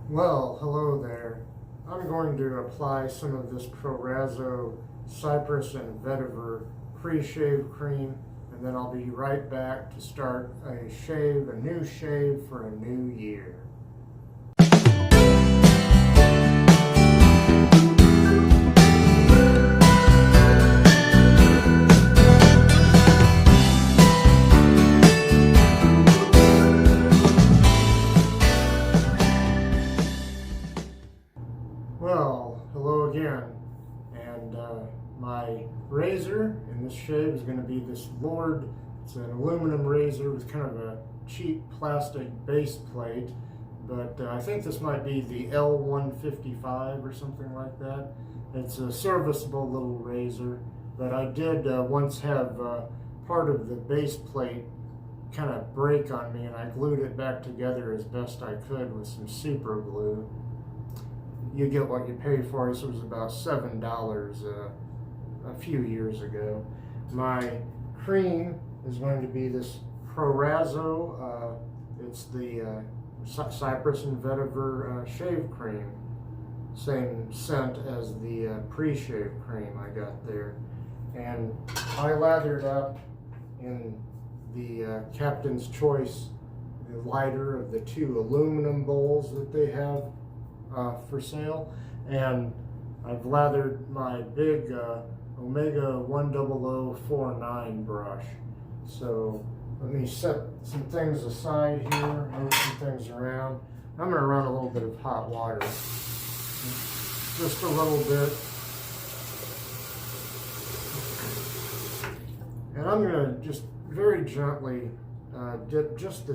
Well, hello there. I'm going to apply some of this Proraso Cyprus and Vetiver pre-shave cream, and then I'll be right back to start a new shave for a new year. Well, hello again, and my razor in this shave is going to be this Lord. It's an aluminum razor with kind of a cheap plastic base plate, but I think this might be the L-125 or something like that. It's a serviceable little razor, but I did once have part of the base plate kind of break on me, and I glued it back together as best I could with some super glue. You get what you pay for. This was about $7 a few years ago. My cream is going to be this Proraso. It's the Cyprus and Vetiver shave cream. Same scent as the pre-shave cream I got there. And I lathered up in the Captain's Choice, the lighter of the two aluminum bowls that they have for sale, and I've lathered my big Omega 10049 brush. So let me set some things aside here, move some things around. I'm going to run a little bit of hot water, just a little bit, and I'm going to just very gently dip just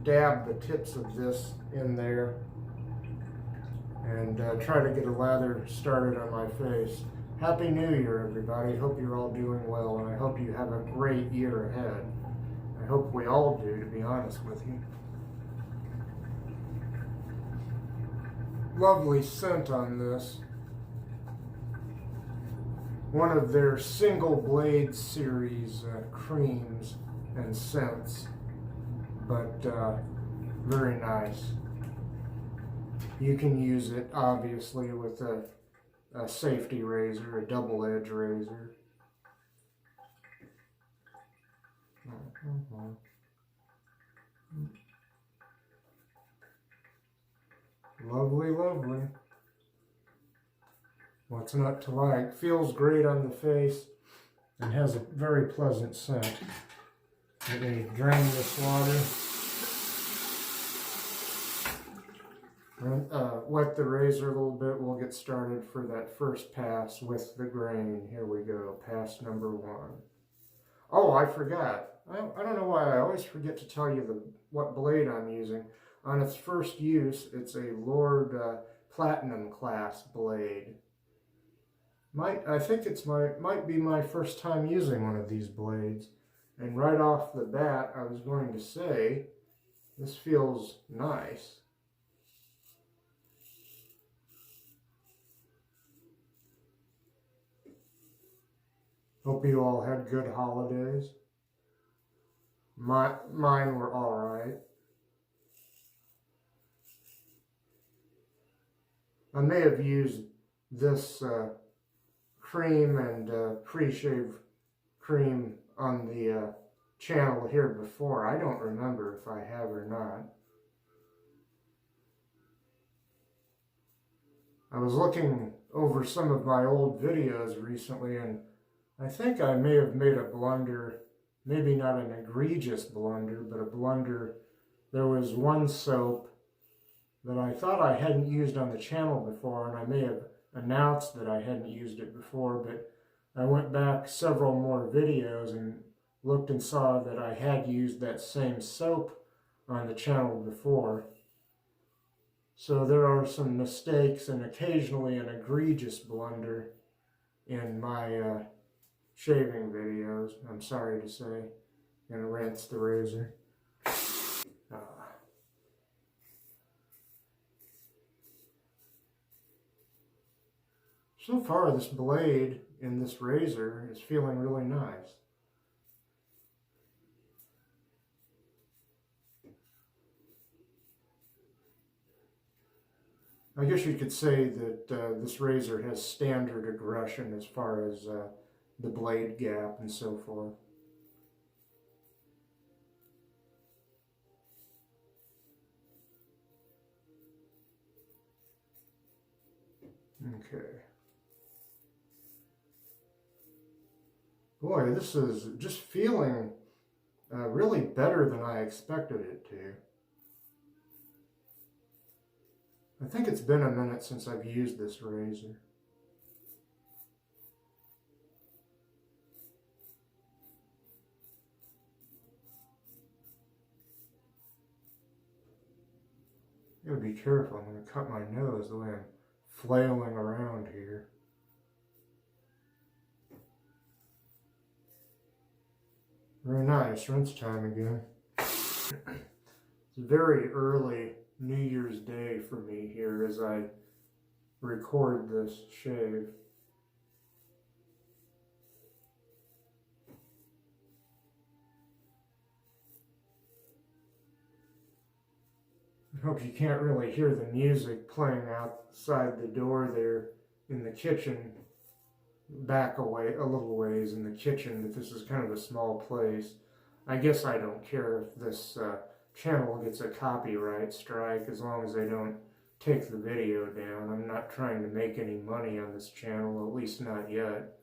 dab the tips of this in there, and try to get a lather started on my face. Happy New Year, everybody. Hope you're all doing well, and I hope you have a great year ahead. I hope we all do, to be honest with you. Lovely scent on this. One of their single blade series creams and scents, but very nice. You can use it, obviously, with a safety razor, a double-edge razor. Lovely, lovely. What's not to like? Feels great on the face and has a very pleasant scent. Let me drain this water. Wet the razor a little bit. We'll get started for that first pass with the grain. Here we go, pass number 1. Oh, I forgot. I don't know why I always forget to tell you what blade I'm using. On its first use, it's a Lord Platinum class blade. I think might be my first time using one of these blades. And right off the bat, I was going to say, this feels nice. Hope you all had good holidays. Mine were all right. I may have used this cream and pre-shave cream on the channel here before. I don't remember if I have or not. I was looking over some of my old videos recently, and I think I may have made a blunder, maybe not an egregious blunder, but a blunder. There was one soap that I thought I hadn't used on the channel before, and I may have announced that I hadn't used it before, but I went back several more videos and looked and saw that I had used that same soap on the channel before. So there are some mistakes and occasionally an egregious blunder in my shaving videos, I'm sorry to say. I'm gonna rinse the razor. So far, this blade in this razor is feeling really nice. I guess you could say that this razor has standard aggression as far as the blade gap and so forth. Okay. Boy, this is just feeling really better than I expected it to. I think it's been a minute since I've used this razor. I gotta be careful. I'm gonna cut my nose the way I'm flailing around here. Very nice. Rinse time again. It's very early New Year's Day for me here as I record this shave. I hope you can't really hear the music playing outside the door there in the kitchen. Back away a little ways in the kitchen, but this is kind of a small place. I guess I don't care if this channel gets a copyright strike as long as they don't take the video down. I'm not trying to make any money on this channel, at least not yet.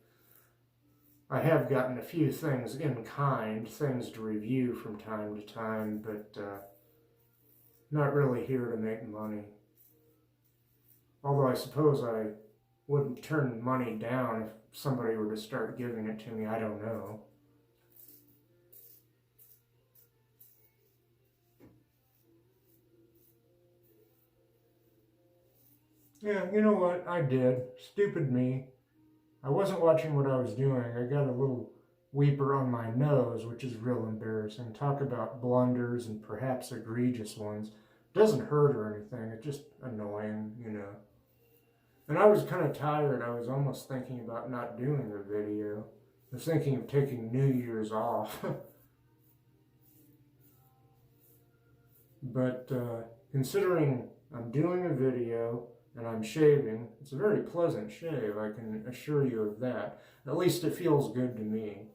I have gotten a few things in kind, things to review from time to time, but not really here to make money. Although I suppose I wouldn't turn money down if somebody were to start giving it to me. I don't know. Yeah, you know what? I did. Stupid me. I wasn't watching what I was doing. I got a little weeper on my nose, which is real embarrassing. Talk about blunders and perhaps egregious ones. Doesn't hurt or anything. It's just annoying, you know. And I was kind of tired. I was almost thinking about not doing a video. I was thinking of taking New Year's off. But considering I'm doing a video and I'm shaving, it's a very pleasant shave, I can assure you of that. At least it feels good to me.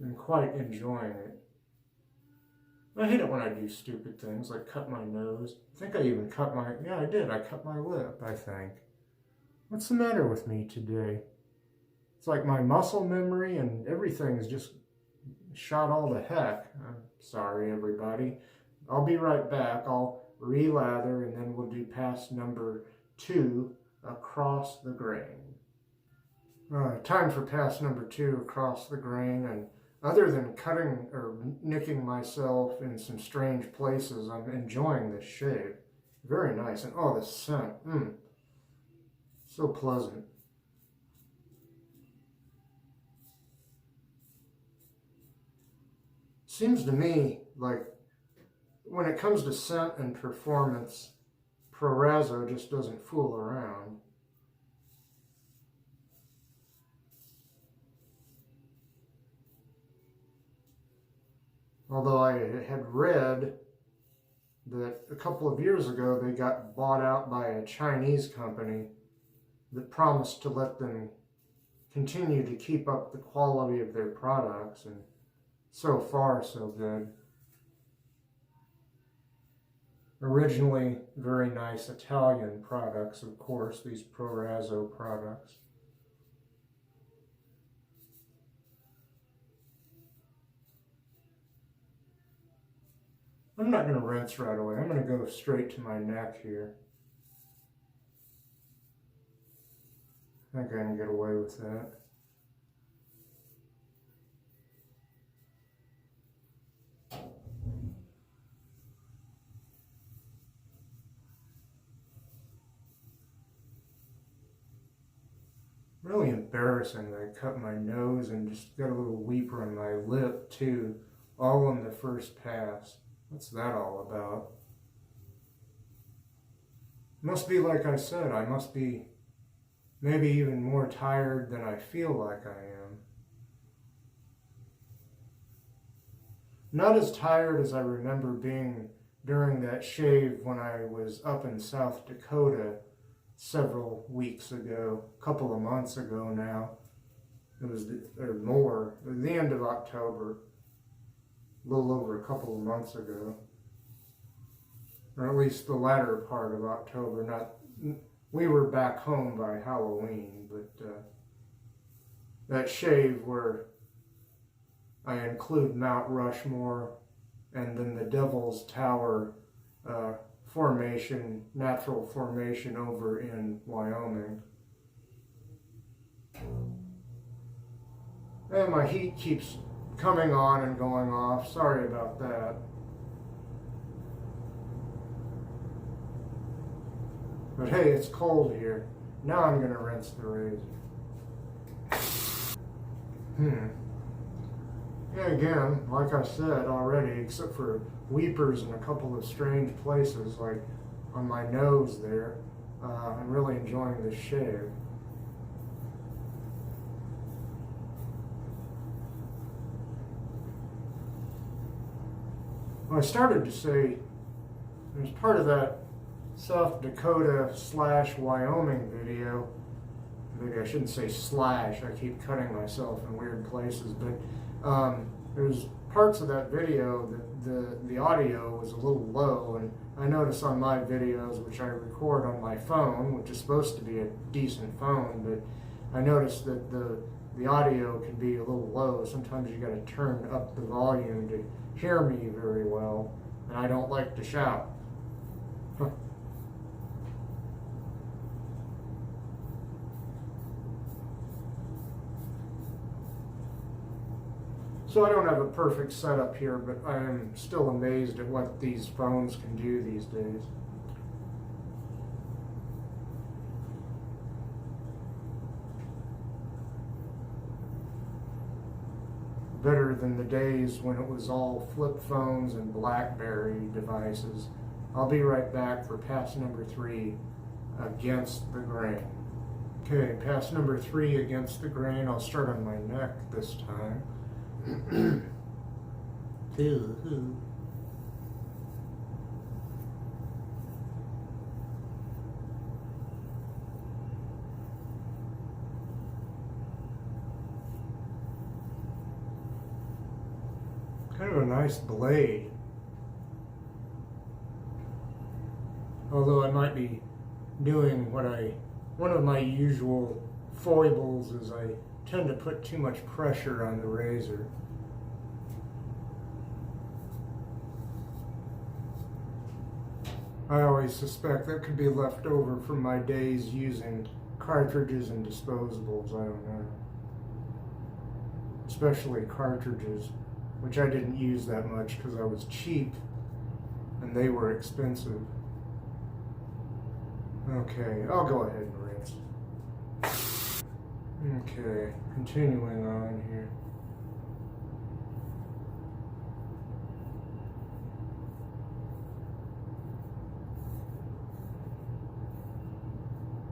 I'm quite enjoying it. I hate it when I do stupid things, like cut my nose. I think I even cut my... Yeah, I did. I cut my lip, I think. What's the matter with me today? It's like my muscle memory and everything's just shot all to heck. I'm sorry, everybody. I'll be right back. I'll relather and then we'll do pass number 2, across the grain. Time for pass number 2, across the grain, and other than cutting or nicking myself in some strange places, I'm enjoying this shave. Very nice. And oh, the scent. So pleasant. Seems to me like when it comes to scent and performance, Proraso just doesn't fool around. Although I had read that a couple of years ago they got bought out by a Chinese company that promised to let them continue to keep up the quality of their products, and so far so good. Originally very nice Italian products, of course, these Proraso products. I'm not going to rinse right away. I'm going to go straight to my neck here. I think I can get away with that. Really embarrassing that I cut my nose and just got a little weeper on my lip too, all on the first pass. What's that all about? Must be like I said, I must be maybe even more tired than I feel like I am. Not as tired as I remember being during that shave when I was up in South Dakota several weeks ago, a couple of months ago now. It was, or more, the end of October, a little over a couple of months ago. Or at least the latter part of October. We were back home by Halloween, but that shave where I include Mount Rushmore and then the Devil's Tower formation, natural formation over in Wyoming. And my heat keeps coming on and going off. Sorry about that. But hey, it's cold here. Now I'm going to rinse the razor. Yeah, again, like I said already, except for weepers in a couple of strange places, like on my nose there, I'm really enjoying this shave. Well, I started to say, there's part of that South Dakota / Wyoming video. Maybe I shouldn't say slash, I keep cutting myself in weird places, but there's parts of that video that the audio was a little low, and I notice on my videos, which I record on my phone, which is supposed to be a decent phone, but I noticed that the audio can be a little low. Sometimes you got to turn up the volume to hear me very well, and I don't like to shout. So I don't have a perfect setup here, but I am still amazed at what these phones can do these days. Better than the days when it was all flip phones and BlackBerry devices. I'll be right back for pass number 3, against the grain. Okay, pass number 3, against the grain. I'll start on my neck this time. Kind of a nice blade. Although I might be doing one of my usual foibles is I tend to put too much pressure on the razor. I always suspect that could be left over from my days using cartridges and disposables, I don't know. Especially cartridges, which I didn't use that much because I was cheap and they were expensive. Okay, I'll go ahead and rinse. Okay, continuing on here.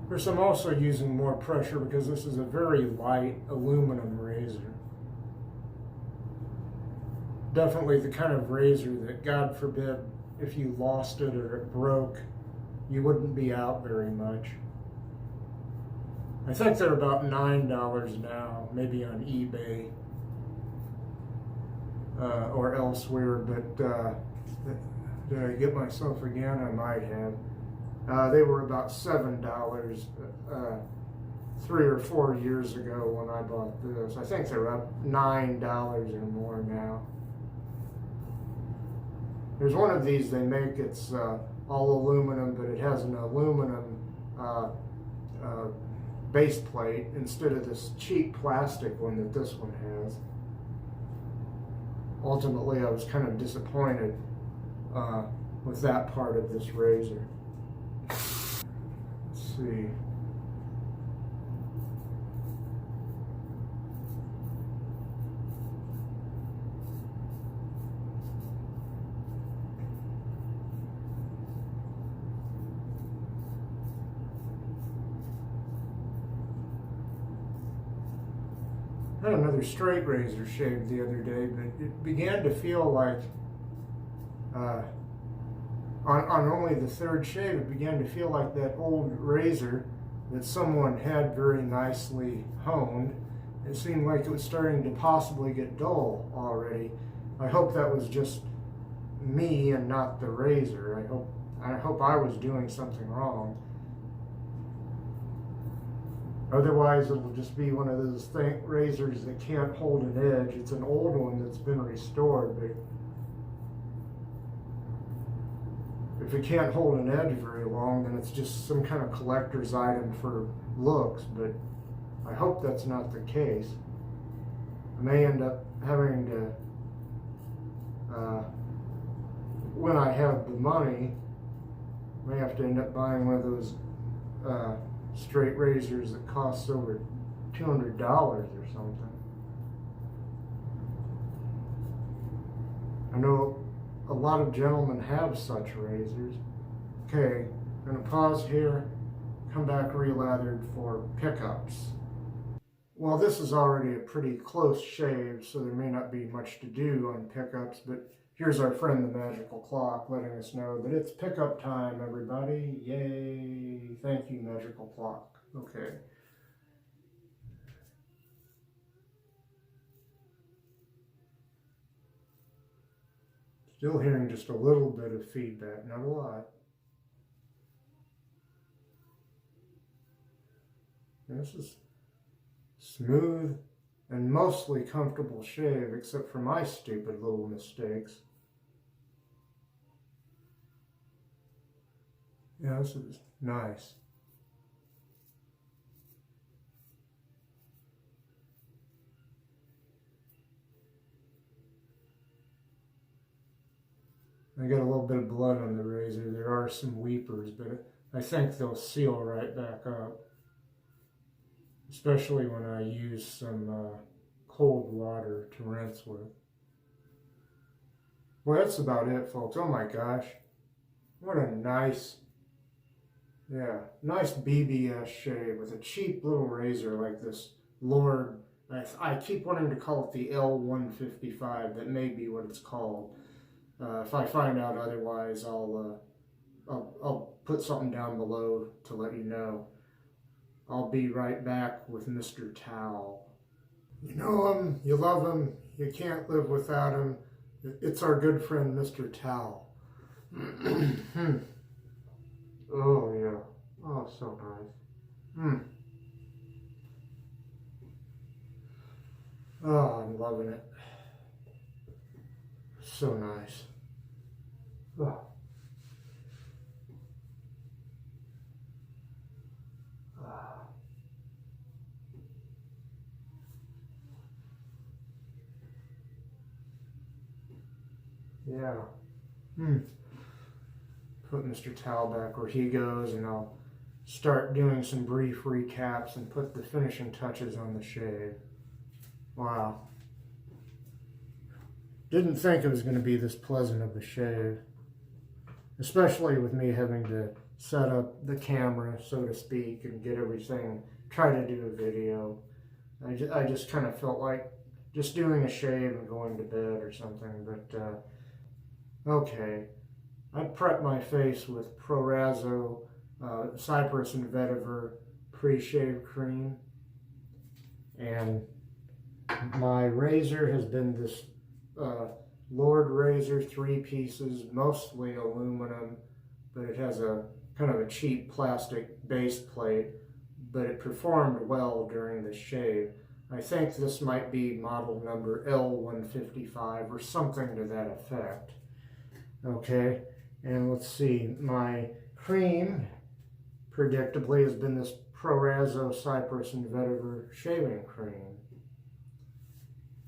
Of course, I'm also using more pressure because this is a very light aluminum razor. Definitely the kind of razor that, God forbid, if you lost it or it broke, you wouldn't be out very much. I think they're about $9 now, maybe on eBay or elsewhere, but did I get myself again? I might have. They were about $7 3 or 4 years ago when I bought this. I think they're up $9 or more now. There's one of these they make, it's all aluminum, but it has an aluminum base plate instead of this cheap plastic one that this one has. Ultimately, I was kind of disappointed with that part of this razor. Let's see. I had another straight razor shave the other day, but it began to feel like on only the third shave, it began to feel like that old razor that someone had very nicely honed. It seemed like it was starting to possibly get dull already. I hope that was just me and not the razor. I hope I was doing something wrong. Otherwise, it'll just be one of those razors that can't hold an edge. It's an old one that's been restored, but if it can't hold an edge very long, then it's just some kind of collector's item for looks, but I hope that's not the case. I may end up having to, when I have the money, I may have to end up buying one of those straight razors that costs over $200 or something. I know a lot of gentlemen have such razors. Okay, I'm going to pause here, come back relathered for pickups. Well, this is already a pretty close shave, so there may not be much to do on pickups, but here's our friend the magical clock letting us know that it's pickup time, everybody. Yay! Thank you, magical clock. Okay. Still hearing just a little bit of feedback, not a lot. This is smooth and mostly comfortable shave, except for my stupid little mistakes. Yeah, this is nice. I got a little bit of blood on the razor. There are some weepers, but I think they'll seal right back up. Especially when I use some cold water to rinse with. Well, that's about it, folks. Oh my gosh. What a nice, nice BBS shave with a cheap little razor like this Lord. I keep wanting to call it the L-155. That may be what it's called. If I find out otherwise, I'll put something down below to let you know. I'll be right back with Mr. Towel. You know him, you love him, you can't live without him. It's our good friend, Mr. Towel. Oh, yeah. Oh, so nice. Oh, I'm loving it. So nice. Oh. Yeah. Put Mr. Towel back where he goes, and I'll start doing some brief recaps and put the finishing touches on the shave. Wow. Didn't think it was going to be this pleasant of a shave. Especially with me having to set up the camera, so to speak, and get everything, try to do a video. I just kind of felt like just doing a shave and going to bed or something, but okay. I prepped my face with Proraso Cyprus and Vetiver pre-shave cream, and my razor has been this Lord razor, 3 pieces, mostly aluminum, but it has a kind of a cheap plastic base plate, but it performed well during the shave. I think this might be model number L-155 or something to that effect. Okay, and let's see, my cream, predictably, has been this Proraso Cyprus and Vetiver shaving cream.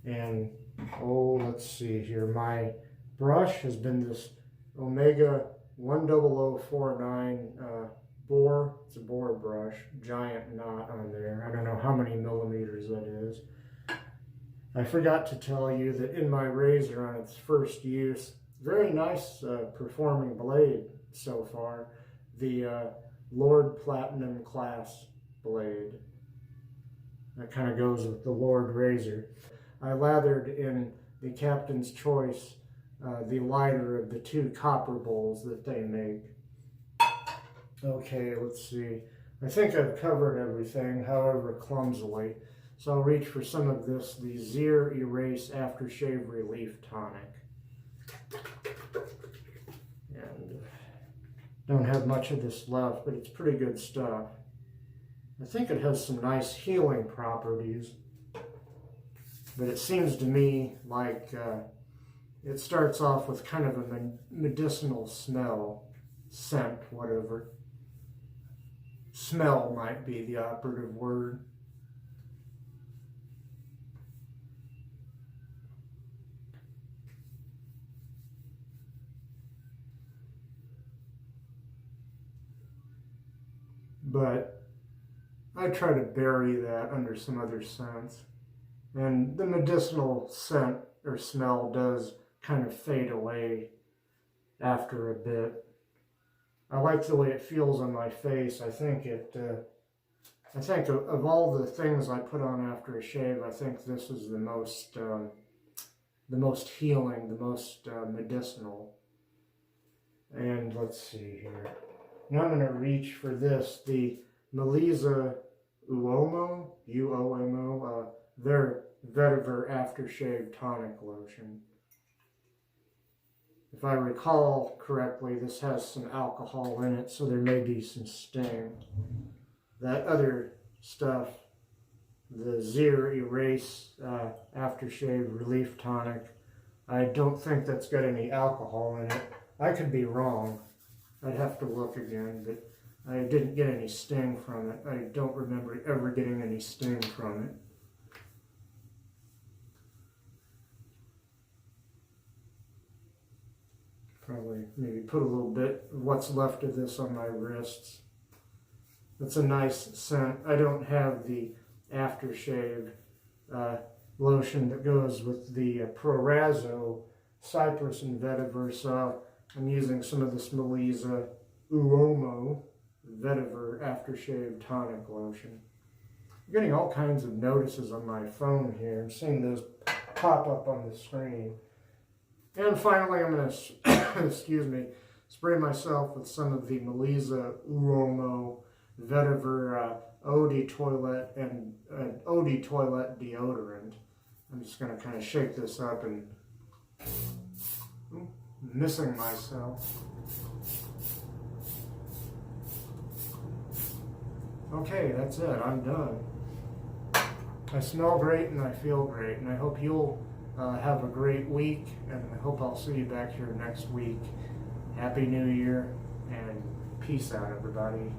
And, oh, let's see here, my brush has been this Omega 10049 boar. It's a boar brush, giant knot on there. I don't know how many millimeters that is. I forgot to tell you that in my razor on its first use, very nice performing blade so far, the Lord Platinum class blade. That kind of goes with the Lord razor. I lathered in the Captain's Choice the lighter of the 2 copper bowls that they make. Okay, let's see. I think I've covered everything, however clumsily. So I'll reach for some of this, the Zirh Erase Aftershave Relief Tonic. And don't have much of this left, but it's pretty good stuff. I think it has some nice healing properties, but it seems to me like it starts off with kind of a medicinal smell, scent, whatever. Smell might be the operative word. But I try to bury that under some other scents. And the medicinal scent or smell does kind of fade away after a bit. I like the way it feels on my face. I think of all the things I put on after a shave, I think this is the most healing, the most medicinal. And let's see here. Now I'm going to reach for this, the Maliza Uomo, Zirh Vetiver Aftershave Tonic Lotion. If I recall correctly, this has some alcohol in it, so there may be some sting. That other stuff, the Zirh Erase Aftershave Relief Tonic, I don't think that's got any alcohol in it. I could be wrong. I'd have to look again, but I didn't get any sting from it. I don't remember ever getting any sting from it. Probably maybe put a little bit of what's left of this on my wrists. It's a nice scent. I don't have the aftershave lotion that goes with the Proraso Cyprus and Vetiver, so I'm using some of this Maliza Vetyver Aftershave Tonic Lotion. I'm getting all kinds of notices on my phone here. I'm seeing those pop up on the screen. And finally, I'm going to, excuse me, spray myself with some of the Maliza Vetyver Eau de Toilette and Eau de Toilette deodorant. I'm just going to kind of shake this up and missing myself. Okay, that's it. I'm done. I smell great and I feel great, and I hope you'll have a great week, and I hope I'll see you back here next week. Happy New Year, and peace out, everybody.